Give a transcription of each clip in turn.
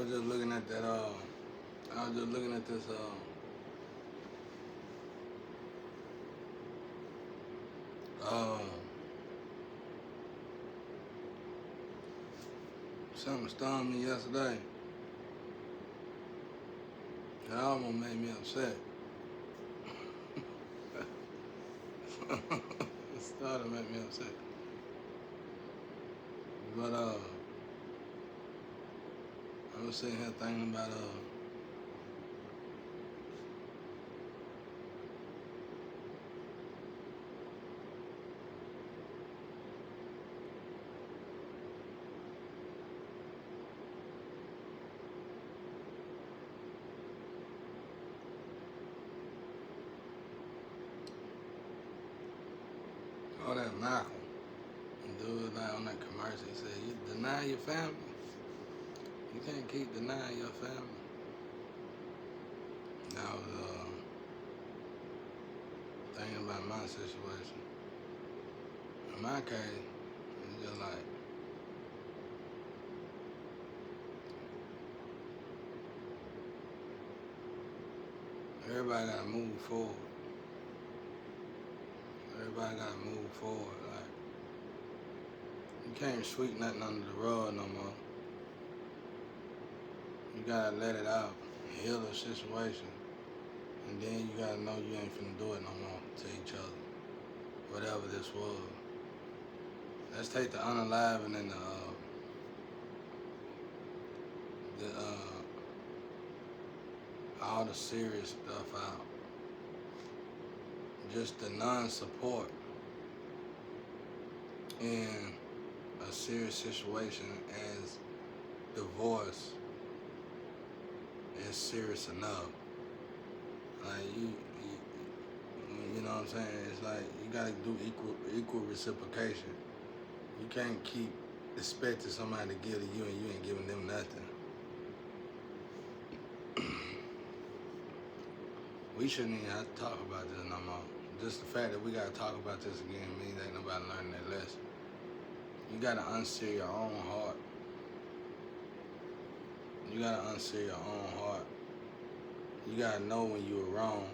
was just looking at that. I was just looking at this. Something stung me yesterday. It almost made me upset. It started to make me upset. But I was sitting here thinking about all that Malcolm. Dude, like on that commercial, he said, "You deny your family. You can't keep denying your family." And I was thinking about my situation. In my case, it's just like everybody gotta move forward. Everybody gotta move forward. Like you can't sweep nothing under the rug no more. You gotta let it out, heal the situation, and then you gotta know you ain't finna do it no more to each other. Whatever this was. Let's take the unaliving and all the serious stuff out. Just the non-support in a serious situation as divorce is serious enough. Like you know what I'm saying? It's like you gotta do equal reciprocation. You can't keep expecting somebody to give to you and you ain't giving them nothing. We shouldn't even have to talk about this no more. Just the fact that we gotta talk about this again means ain't nobody learning that lesson. You gotta unseal your own heart. You gotta unseal your own heart. You gotta know when you were wrong.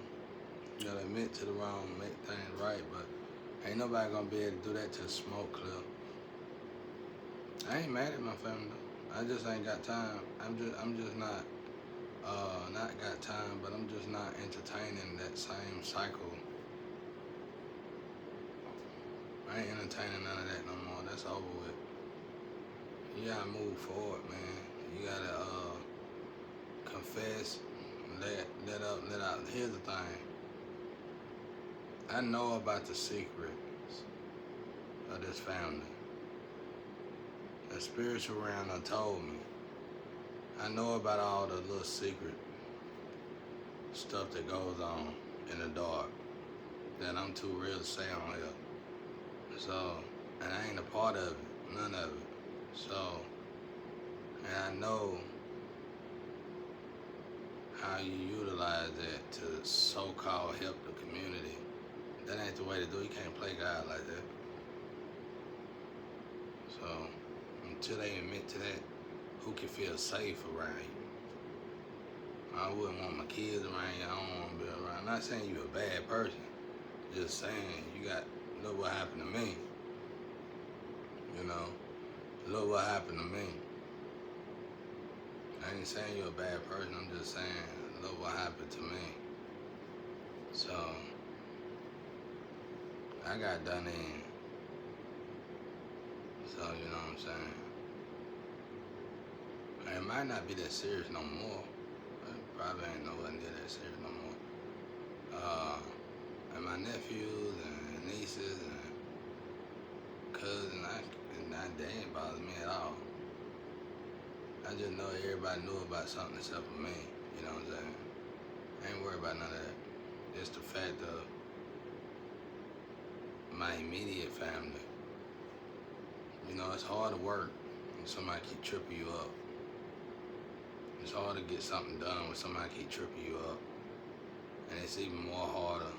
You gotta admit to the wrong, make things right, but ain't nobody gonna be able to do that to the smoke clear. I ain't mad at my family though. I just ain't got time. I'm just not got time, but I'm just not entertaining that same cycle. I ain't entertaining none of that no more. That's over with. You gotta move forward, man. You gotta confess, let up, let out. Here's the thing. I know about the secrets of this family. The spiritual realm done told me. I know about all the little secret stuff that goes on in the dark that I'm too real to say on here. So, and I ain't a part of it, none of it. So, and I know how you utilize that to so-called help the community. That ain't the way to do it. You can't play God like that. So, until they admit to that, who can feel safe around you? I wouldn't want my kids around you. I don't want to be around. I'm not saying you're a bad person. Just saying you got, look what happened to me. You know, look what happened to me. I ain't saying you're a bad person. I'm just saying, look what happened to me. So, I got done in. So, you know what I'm saying? It might not be that serious no more. It probably ain't nobody near that serious no more. And my nephews and nieces and cousins, they ain't bother me at all. I just know everybody knew about something except for me. You know what I'm saying? I ain't worried about none of that. Just the fact of my immediate family. You know, it's hard to work when somebody keep tripping you up. It's hard to get something done when somebody keep tripping you up. And it's even more harder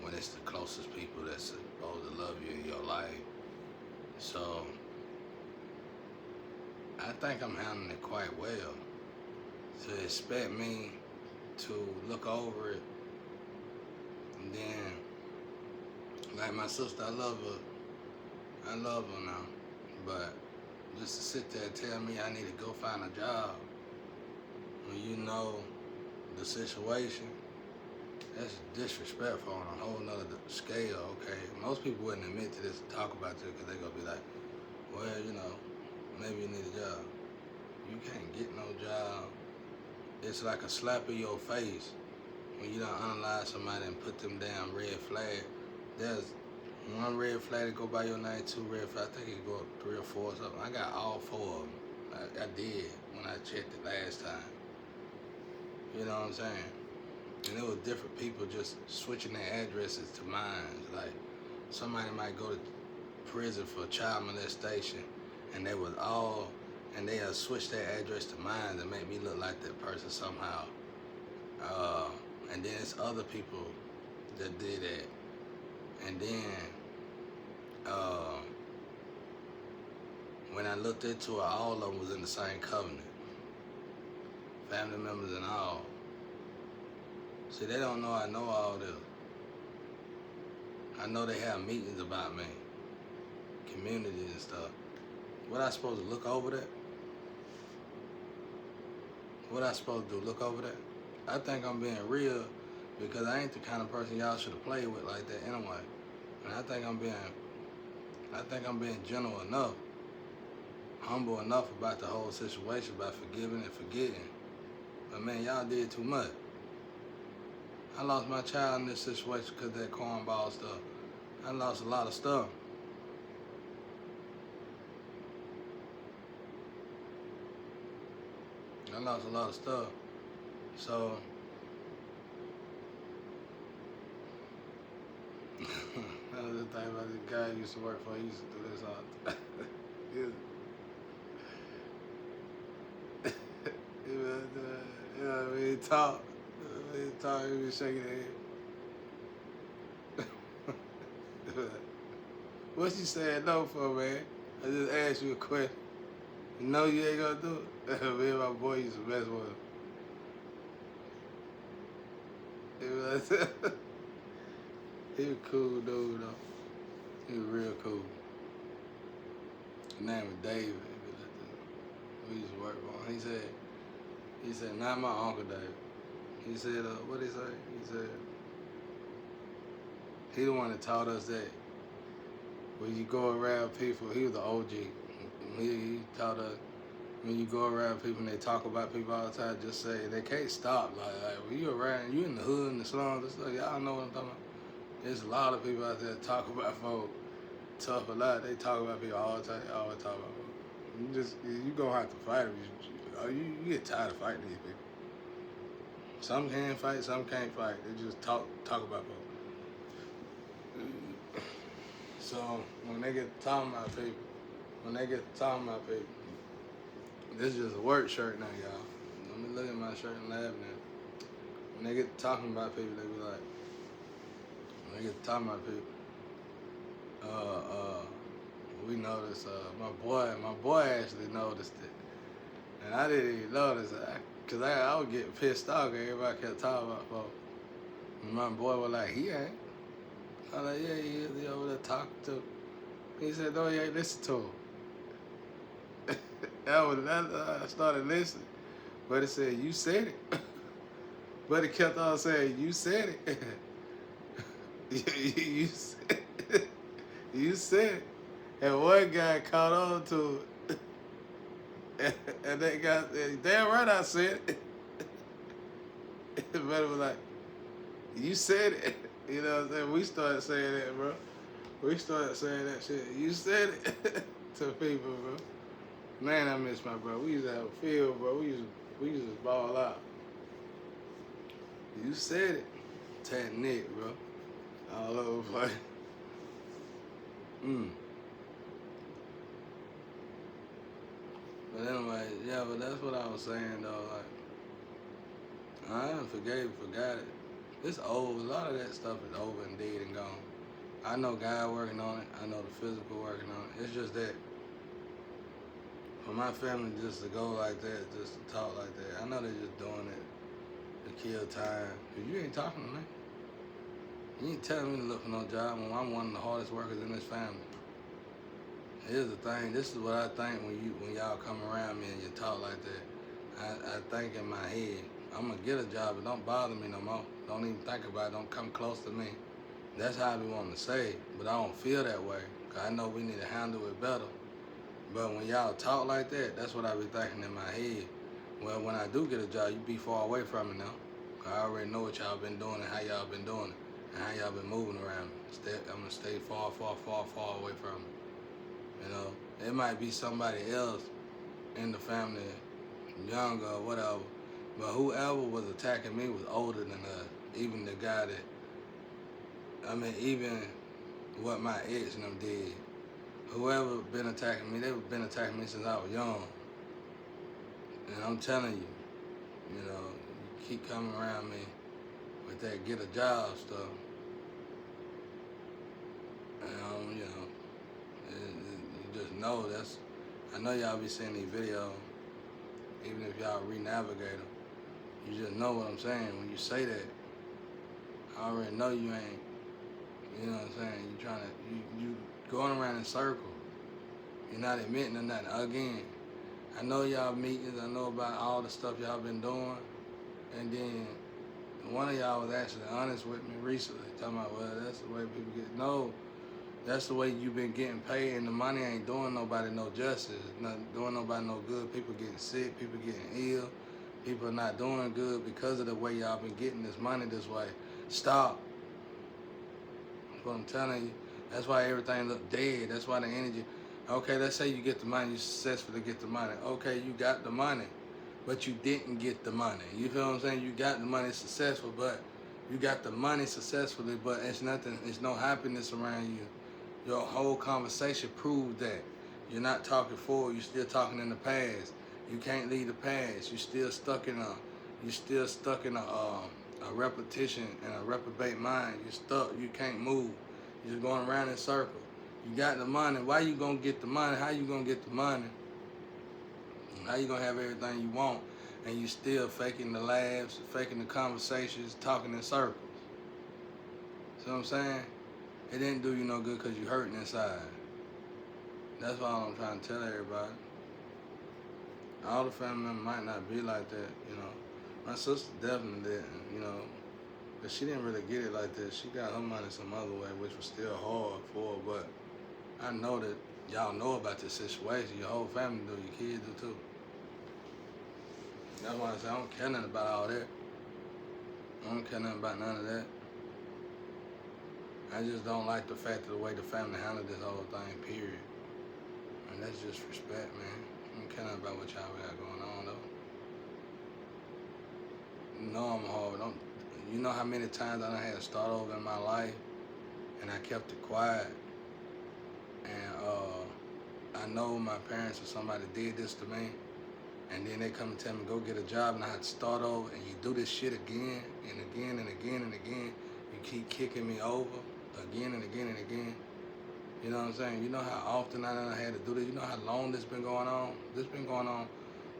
when it's the closest people that's supposed to love you in your life. So, I think I'm handling it quite well. to expect me to look over it, and then, like my sister, I love her now, but just to sit there and tell me I need to go find a job when you know the situation, that's disrespectful on a whole nother scale, okay? Most people wouldn't admit to this and talk about it because they're going to be like, well, maybe you need a job. You can't get no job. It's like a slap in your face when you don't analyze somebody and put them down red flag. There's one red flag that go by your name, two red flags. I think it go up 3 or 4 or something. I got all 4 of them. I did when I checked it last time. You know what I'm saying? And it was different people just switching their addresses to mine. Like somebody might go to prison for child molestation, and they switched their address to mine to make me look like that person somehow. And then it's other people that did that. And then when I looked into it, all of them was in the same covenant, family members and all. See, they don't know I know all this. I know they have meetings about me, community and stuff. What I supposed to look over that? What I supposed to do, look over that? I think I'm being real because I ain't the kind of person y'all should have played with like that anyway. And I think I'm being gentle enough, humble enough about the whole situation by forgiving and forgetting. But man, y'all did too much. I lost my child in this situation because of that cornball stuff. I lost a lot of stuff. I lost a lot of stuff. So, that was the thing about this guy I used to work for. He used to do this all the time. You know what I mean? He talk, he was shaking his head. What you saying no for, man? I just asked you a question. You know you ain't gonna do it. Me and my boy used to mess with him. He was cool dude though. He was real cool. His name was David. We used to work for him. He said, not my Uncle David. He said, what did he say? He said, he the one that taught us that when you go around people, he was the OG. He taught us when you go around people and they talk about people all the time, just say they can't stop. Like when you around, you in the hood and the slums and stuff, y'all know what I'm talking about. There's a lot of people out there that talk about folk tough a lot. They talk about people all the time. They always talk about folk. You gonna have to fight them. You get tired of fighting these people. Some can fight, some can't fight. They just talk about folk. So when they get talking about people, this is just a work shirt now, y'all. Let me look at my shirt and laugh now. When they get talking about people, they be like, when they get talking about people, we noticed, my boy actually noticed it. And I didn't even notice it, because I was getting pissed off because everybody kept talking about folks. And my boy was like, he ain't. I was like, yeah, he is. He over there talking to. He said, no, he ain't listen to him. I started listening. But it said, you said it. But it kept on saying, you said it. you said it. You said it. And one guy caught on to it. And they got, damn right I said it. But it was like, you said it. You know what I'm saying? We started saying that, bro. We started saying that shit. You said it to people, bro. Man, I miss my bro. We used to have a field, bro. We used to ball out. You said it. Tat Nick, bro. All over the place. But anyway, yeah, but that's what I was saying, though. Like, I haven't forgot it. It's over. A lot of that stuff is over and dead and gone. I know God working on it. I know the physical working on it. It's just that For my family just to go like that, just to talk like that, I know they're just doing it to kill time. Cause you ain't talking to me. You ain't telling me to look for no job when I'm one of the hardest workers in this family. Here's the thing. This is what I think when y'all come around me and you talk like that. I think in my head, I'm gonna get a job, but don't bother me no more. Don't even think about it. Don't come close to me. That's how I be wanting to say it, but I don't feel that way. Cause I know we need to handle it better. But when y'all talk like that, that's what I be thinking in my head. Well, when I do get a job, you be far away from me now. Cause I already know what y'all been doing and how y'all been doing it and how y'all been moving around me. I'm gonna stay far, far, far, far away from me. You know, it might be somebody else in the family, younger or whatever, but whoever was attacking me was older than us. Even the guy even what my ex and them did. Whoever been attacking me, they've been attacking me since I was young. And I'm telling you, you know, you keep coming around me with that get a job stuff. And, you know, you just know that's, I know y'all be seeing these videos, even if y'all re-navigate them. You just know what I'm saying. When you say that, I already know you ain't, you know what I'm saying? You trying to, you going around in circles. You're not admitting to nothing. Again, I know y'all meetings. I know about all the stuff y'all been doing. And then one of y'all was actually honest with me recently, talking about, well, that's the way people get. No, that's the way you've been getting paid, and the money ain't doing nobody no justice. Not doing nobody no good. People getting sick. People getting ill. People are not doing good because of the way y'all been getting this money this way. Stop. That's what I'm telling you. That's why everything look dead. That's why the energy. Okay, let's say you get the money, you successfully get the money. Okay, you got the money, but you didn't get the money. You feel what I'm saying? You got the money successful, but you got the money successfully, but it's nothing, it's no happiness around you. Your whole conversation proved that. You're not talking forward, you're still talking in the past. You can't leave the past. You're still stuck in a repetition and a reprobate mind. You're stuck, you can't move. You're just going around in circles. You got the money. Why you gonna get the money? How you gonna get the money? How you gonna have everything you want and you still faking the laughs, faking the conversations, talking in circles? See what I'm saying? It didn't do you no good because you hurting inside. That's why I'm trying to tell everybody. All the family members might not be like that, you know. My sister definitely didn't, you know. But she didn't really get it like this. She got her money some other way, which was still hard for her, but I know that y'all know about this situation. Your whole family do. Your kids do too. That's why I say I don't care nothing about all that. I don't care nothing about none of that. I just don't like the fact of the way the family handled this whole thing, period. And that's just respect, man. I don't care nothing about what y'all got going on, though. You know I'm hard. You know how many times I done had to start over in my life and I kept it quiet. And I know my parents or somebody did this to me, and then they come and tell me, go get a job, and I had to start over, and you do this shit again and again and again and again. You keep kicking me over again and again and again. You know what I'm saying? You know how often I done had to do this? You know how long this been going on? This been going on.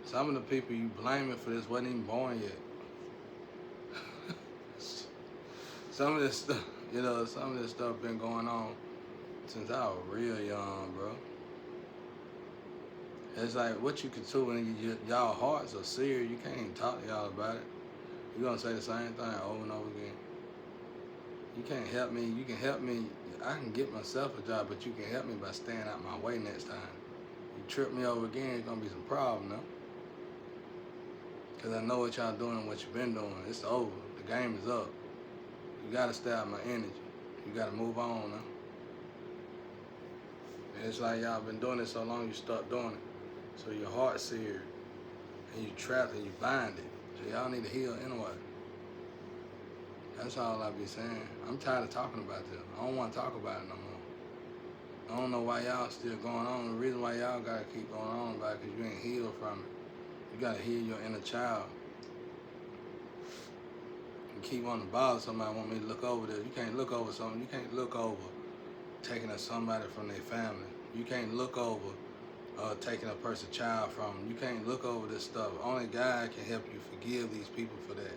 Some of the people you blaming for this wasn't even born yet. Some of this stuff, you know, some of this stuff been going on since I was real young, bro. It's like what you can do when y'all hearts are serious. You can't even talk to y'all about it. You're gonna say the same thing over and over again. You can't help me. You can help me. I can get myself a job, but you can help me by staying out my way next time. You trip me over again, it's gonna be some problem, no? Cause I know what y'all doing and what you've been doing. It's over. The game is up. You gotta stay out my energy. You gotta move on, no? And it's like y'all been doing it so long, you start doing it. So your heart's seared, and you trapped and you bind it. So y'all need to heal anyway. That's all I be saying. I'm tired of talking about this. I don't want to talk about it no more. I don't know why y'all still going on. The reason why y'all gotta keep going on about it, because you ain't healed from it. You gotta heal your inner child. You keep wanting to bother somebody, want me to look over this. You can't look over something. You can't look over taking somebody from their family. You can't look over taking a person's child from them. You can't look over this stuff. Only God can help you forgive these people for that.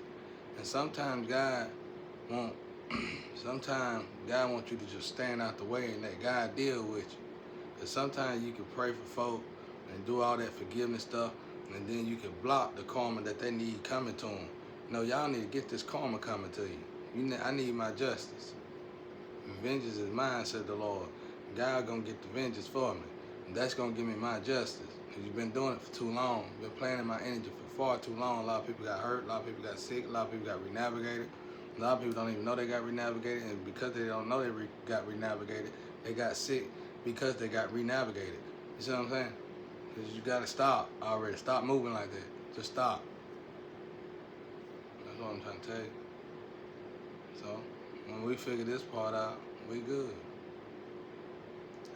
And sometimes God won't. Sometimes God wants you to just stand out the way and let God deal with you. Because sometimes you can pray for folk and do all that forgiveness stuff, and then you can block the karma that they need coming to them. No, y'all need to get this karma coming to you. I need my justice. Vengeance is mine, said the Lord. God gonna get the vengeance for me. And that's gonna give me my justice. Because you've been doing it for too long. You've been playing in my energy for far too long. A lot of people got hurt. A lot of people got sick. A lot of people got renavigated. A lot of people don't even know they got renavigated. And because they don't know they got renavigated, they got sick because they got renavigated. You see what I'm saying? Because you gotta stop already. Stop moving like that. Just stop. That's what I'm trying to tell you. So, when we figure this part out, we good.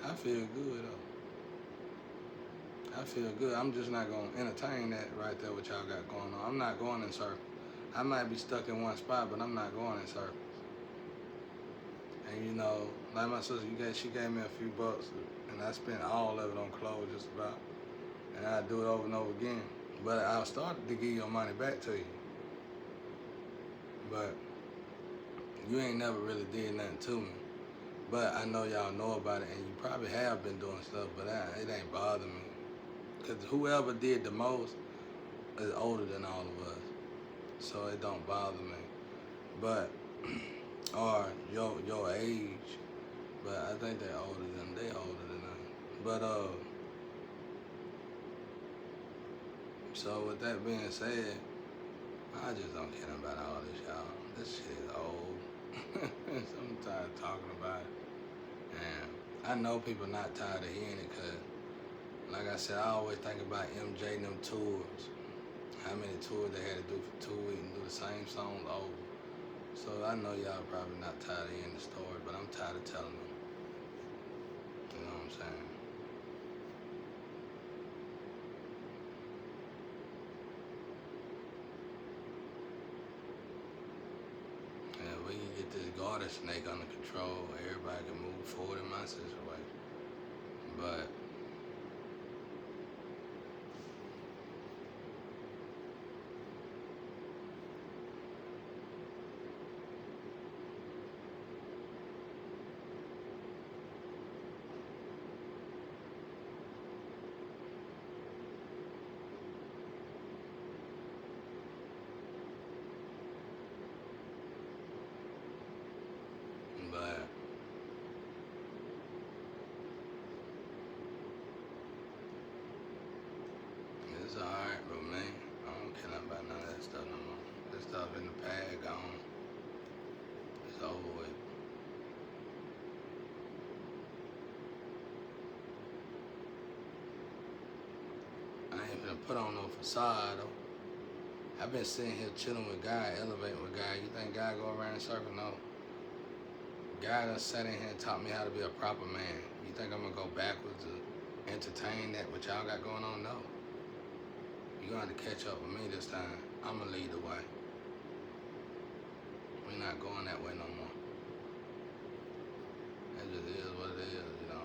I feel good though. I feel good. I'm just not gonna entertain that right there what y'all got going on. I'm not going in circles. I might be stuck in one spot, but I'm not going in circles. And you know, like my sister, she gave me a few bucks, and I spent all of it on clothes just about. And I do it over and over again. But I started to give your money back to you. But you ain't never really did nothing to me. But I know y'all know about it, and you probably have been doing stuff, but it ain't bothering me. Because whoever did the most is older than all of us. So it don't bother me. But, or your age. But I think they older than us. But, so with that being said, I just don't care about all this, y'all. This shit is old. I'm tired of talking about it. And I know people not tired of hearing it because, like I said, I always think about MJ and them tours. How many tours they had to do for 2 weeks and do the same songs over. So I know y'all probably not tired of hearing the story, but I'm tired of telling them. You know what I'm saying? Yeah, we can get this garter snake under control. Everybody can move forward in my situation. But it's alright, bro, man. I don't care nothing about none of that stuff no more. That stuff in the past, gone. It's over with. I ain't gonna put on no facade, though. I've been sitting here chilling with God, elevating with God. You think God go around in circles? No. God done sat in here and taught me how to be a proper man. You think I'm gonna go backwards to entertain that what y'all got going on? No. You're gonna have to catch up with me this time. I'm gonna lead the way. We're not going that way no more. It just is what it is, you know.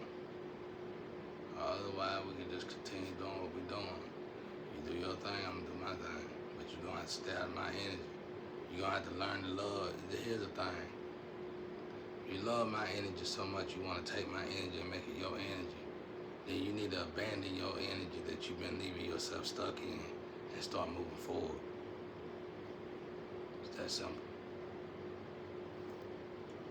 Otherwise, we can just continue doing what we're doing. You do your thing, I'm gonna do my thing. But you're gonna have to stay out of my energy. You're gonna have to learn to love. Here's the thing. You love my energy so much you want to take my energy and make it your energy. Then you need to abandon your energy that you've been leaving yourself stuck in and start moving forward. It's that simple.